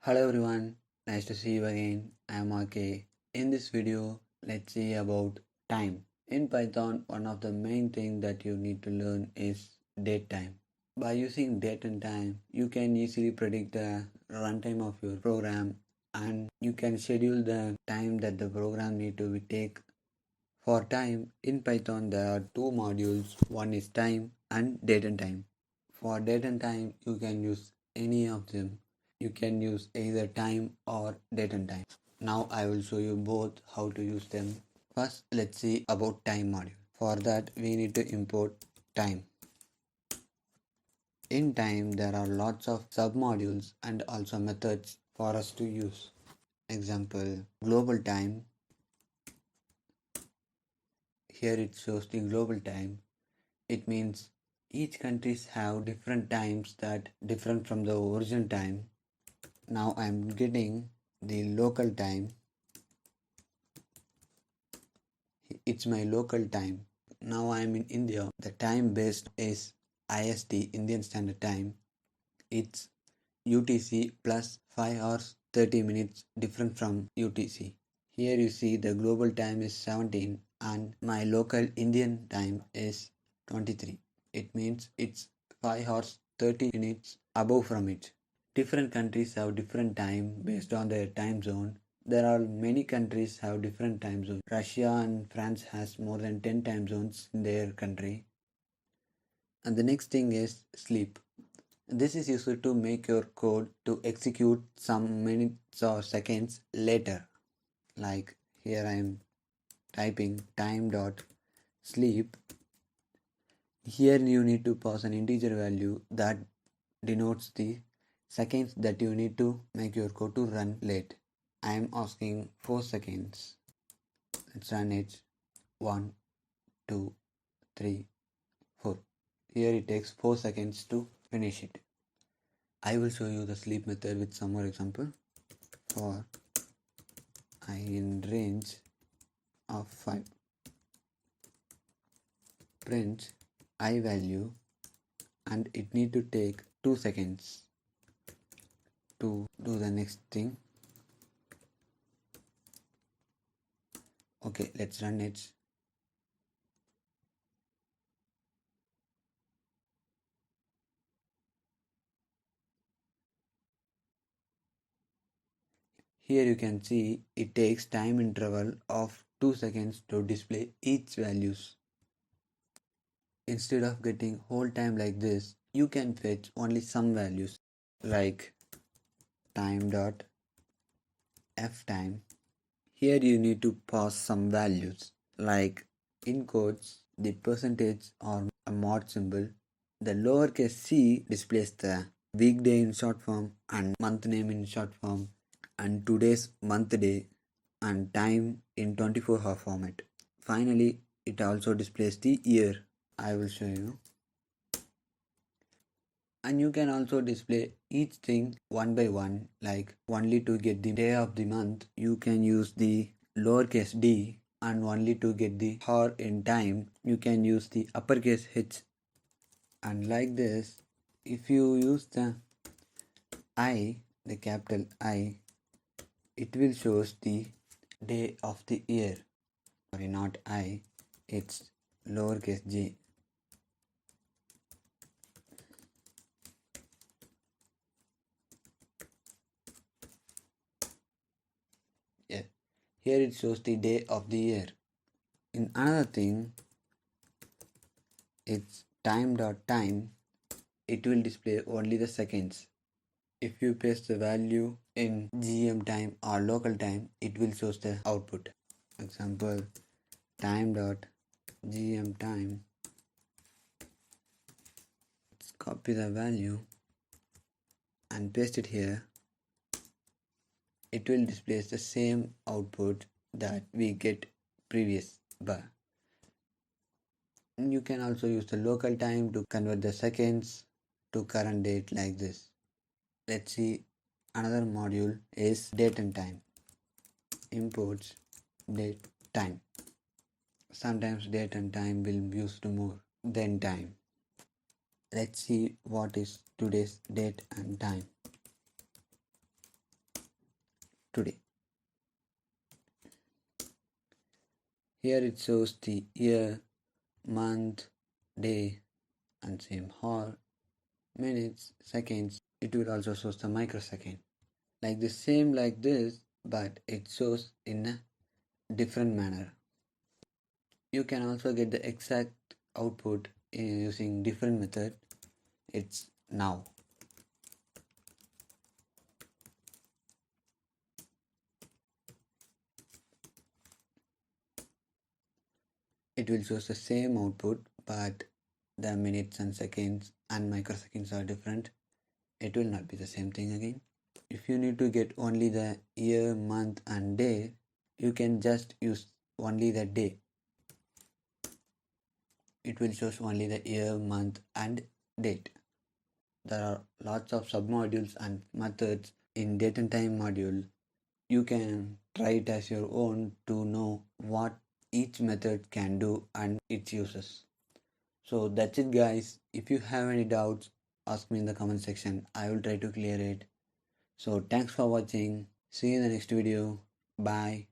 Hello everyone, nice to see you again. I am RK. In this video, let's see about time. In Python, one of the main things that you need to learn is date time. By using date and time, you can easily predict the runtime of your program and you can schedule the time that the program need to take. For time, in Python there are two modules, one is time and date and time. For date and time, you can use any of them. You can use either time or date and time. Now I will show you both how to use them. First, let's see about time module. For that, we need to import time. In time, there are lots of submodules and also methods for us to use. Example, global time. Here it shows the global time. It means each countries have different times that different from the original time. Now I am getting the local time. It's my local time. Now I am in India. The time based is IST, Indian Standard Time. It's UTC plus 5 hours 30 minutes different from UTC. Here you see the global time is 17 and my local Indian time is 23. It means it's 5 hours 30 minutes above from it. Different countries have different time based on their time zone. There are many countries have different time zones. Russia and France has more than 10 time zones in their country. And the next thing is sleep. This is used to make your code to execute some minutes or seconds later. Like here I am typing time.sleep. Here you need to pass an integer value that denotes the seconds that you need to make your code to run late. I am asking 4 seconds. Let's run it. 1, 2, 3, 4. Here it takes 4 seconds to finish it. I will show you the sleep method with some more example. For I in range of 5. Print I value and it need to take 2 seconds to do the next thing. Okay, let's run it. Here you can see it takes time interval of 2 seconds to display each values. Instead of getting whole time like this, you can fetch only some values like time.ftime. Here you need to pass some values like in quotes the percentage or a mod symbol. The lowercase c displays the weekday in short form and month name in short form and today's month day and time in 24-hour format. Finally, it also displays the year. I will show you. And you can also display each thing one by one, like only to get the day of the month you can use the lowercase d, and only to get the hour in time you can use the uppercase h. And like this, if you use the I, the capital I, it will shows the day of the year. Sorry, not I, it's lowercase j. Yeah. Here it shows the day of the year. In another thing, it's time.time. It will display only the seconds. If you paste the value in GM time or local time, it will show the output. Example, time.gm time. Let's copy the value and paste it here. It will display the same output that we get previous bar. You can also use the local time to convert the seconds to current date like this. Let's see, another module is date and time. Imports date time. Sometimes date and time will be used more than time. Let's see what is today's date and time. today. Here it shows the year, month, day, and same hour, minutes, seconds. It will also show the microsecond. Like the same like this, but it shows in a different manner. You can also get the exact output using different method. It's now. It will show the same output, but the minutes and seconds and microseconds are different. It will not be the same thing again. If you need to get only the year, month and day, you can just use only the day. It will show only the year, month and date. There are lots of submodules and methods in date and time module. You can try it as your own to know what each method can do and its uses. So that's it guys. If you have any doubts, ask me in the comment section. I will try to clear it. So thanks for watching. See you in the next video. Bye.